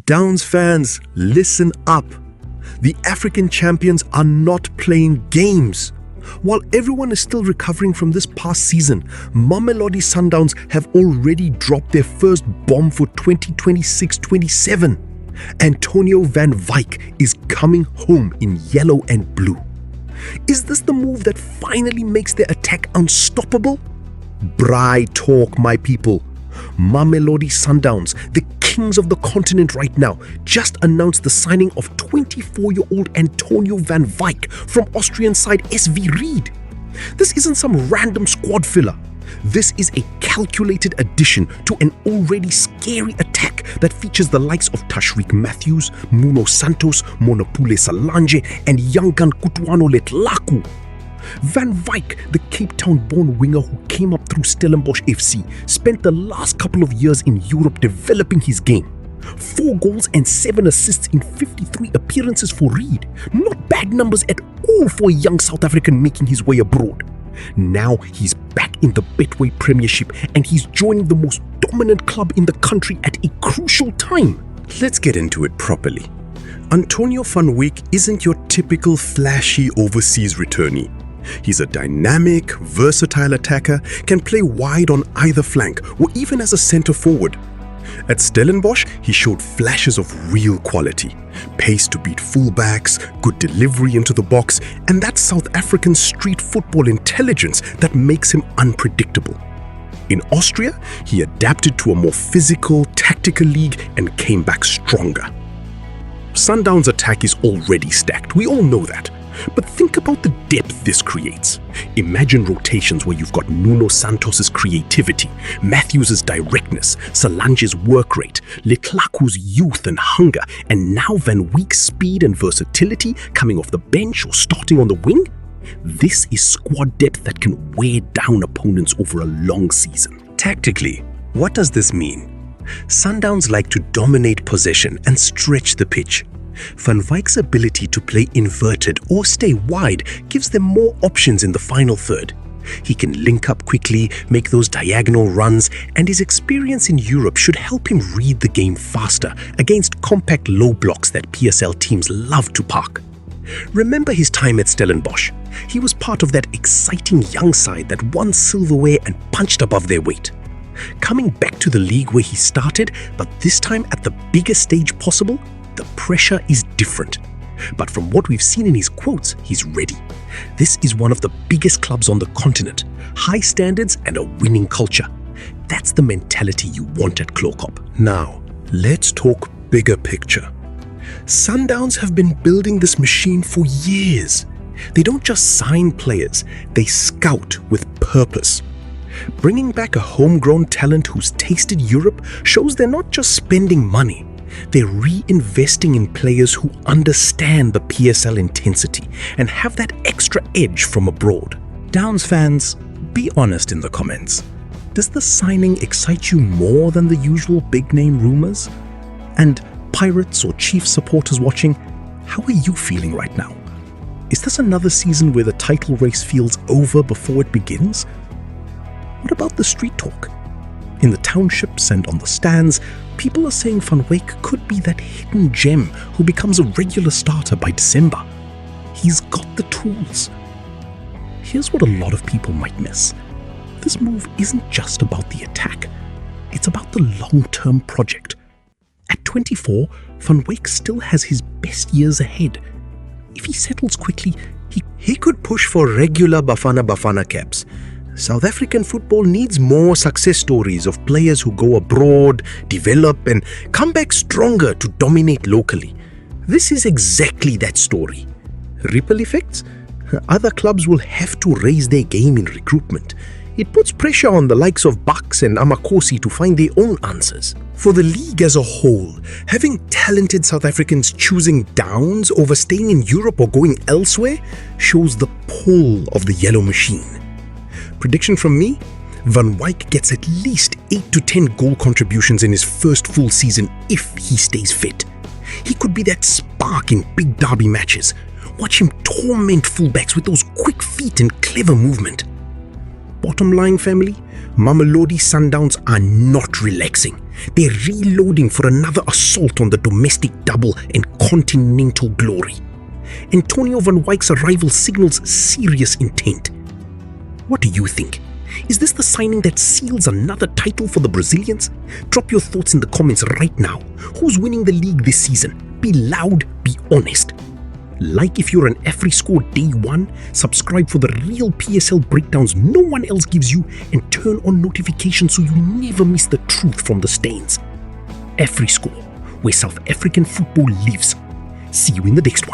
Downs fans, listen up. The African champions are not playing games. While everyone is still recovering from this past season, Mamelodi Sundowns have already dropped their first bomb for 2026-27. Antonio van Wyk is coming home in yellow and blue. Is this the move that finally makes their attack unstoppable? Braai talk, my people. Mamelodi Sundowns, the kings of the continent right now, just announced the signing of 24-year-old Antonio van Wyk from Austrian side SV Ried. This isn't some random squad filler. This is a calculated addition to an already scary attack that features the likes of Tashreeq Matthews, Muno Santos, Monopule Salanje, and young gun Kutuano Letlaku. Van Wyk, the Cape Town-born winger who came up through Stellenbosch FC, spent the last couple of years in Europe developing his game. 4 goals and 7 assists in 53 appearances for Ried. Not bad numbers at all for a young South African making his way abroad. Now he's back in the Betway Premiership and he's joining the most dominant club in the country at a crucial time. Let's get into it properly. Antonio van Wyk isn't your typical flashy overseas returnee. He's a dynamic, versatile attacker, can play wide on either flank or even as a centre forward. At Stellenbosch, he showed flashes of real quality. Pace to beat fullbacks, good delivery into the box, and that South African street football intelligence that makes him unpredictable. In Austria, he adapted to a more physical, tactical league and came back stronger. Sundown's attack is already stacked, we all know that. But think about the depth this creates. Imagine rotations where you've got Nuno Santos's creativity, Matthews' directness, Solange's work rate, Letlaku's youth and hunger, and now Van Wyk's speed and versatility coming off the bench or starting on the wing. This is squad depth that can wear down opponents over a long season. Tactically, what does this mean? Sundowns like to dominate possession and stretch the pitch. Van Wyk's ability to play inverted or stay wide gives them more options in the final third. He can link up quickly, make those diagonal runs, and his experience in Europe should help him read the game faster against compact low blocks that PSL teams love to park. Remember his time at Stellenbosch. He was part of that exciting young side that won silverware and punched above their weight. Coming back to the league where he started, but this time at the biggest stage possible, the pressure is different. But from what we've seen in his quotes, he's ready. This is one of the biggest clubs on the continent. High standards and a winning culture. That's the mentality you want at Klokop. Now, let's talk bigger picture. Sundowns have been building this machine for years. They don't just sign players, they scout with purpose. Bringing back a homegrown talent who's tasted Europe shows they're not just spending money. They're reinvesting in players who understand the PSL intensity and have that extra edge from abroad. Downs fans, be honest in the comments. Does the signing excite you more than the usual big-name rumors? And Pirates or Chiefs supporters watching, how are you feeling right now? Is this another season where the title race feels over before it begins? What about the street talk? In the townships and on the stands, people are saying Van Wyk could be that hidden gem who becomes a regular starter by December. He's got the tools. Here's what a lot of people might miss. This move isn't just about the attack. It's about the long-term project. At 24, Van Wyk still has his best years ahead. If he settles quickly, he could push for regular Bafana caps. South African football needs more success stories of players who go abroad, develop, and come back stronger to dominate locally. This is exactly that story. Ripple effects? Other clubs will have to raise their game in recruitment. It puts pressure on the likes of Bucks and Amakosi to find their own answers. For the league as a whole, having talented South Africans choosing Downs over staying in Europe or going elsewhere shows the pull of the yellow machine. Prediction from me, Van Wyk gets at least 8 to 10 goal contributions in his first full season if he stays fit. He could be that spark in big derby matches. Watch him torment fullbacks with those quick feet and clever movement. Bottom line, family, Mamelodi Sundowns are not relaxing. They're reloading for another assault on the domestic double and continental glory. Antonio van Wyk's arrival signals serious intent. What do you think? Is this the signing that seals another title for the Brazilians? Drop your thoughts in the comments right now. Who's winning the league this season? Be loud, be honest. Like if you're an AfriScore Day 1, subscribe for the real PSL breakdowns no one else gives you, and turn on notifications so you never miss the truth from the stains. AfriScore, where South African football lives. See you in the next one.